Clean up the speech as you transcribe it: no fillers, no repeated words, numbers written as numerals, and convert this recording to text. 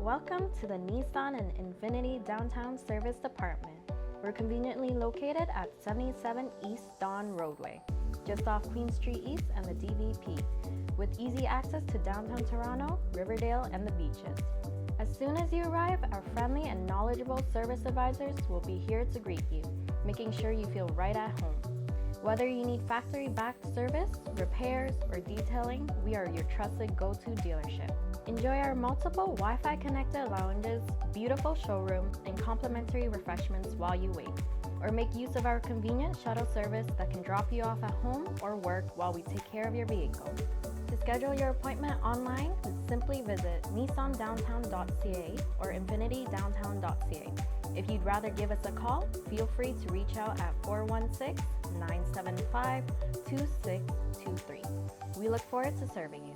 Welcome to the Nissan and INFINITI Downtown Service Department. We're conveniently located at 77 East Don Roadway, just off Queen Street East and the DVP, with easy access to downtown Toronto, Riverdale, and the beaches. As soon as you arrive, our friendly and knowledgeable service advisors will be here to greet you, making sure you feel right at home. Whether you need factory-backed service, repairs, or detailing, we are your trusted go-to dealership. Enjoy our multiple Wi-Fi connected lounges, beautiful showroom, and complimentary refreshments while you wait. Or make use of our convenient shuttle service that can drop you off at home or work while we take care of your vehicle. To schedule your appointment online, simply visit nissandowntown.ca or infinitidowntown.ca. If you'd rather give us a call, feel free to reach out at 416-975-2623. We look forward to serving you.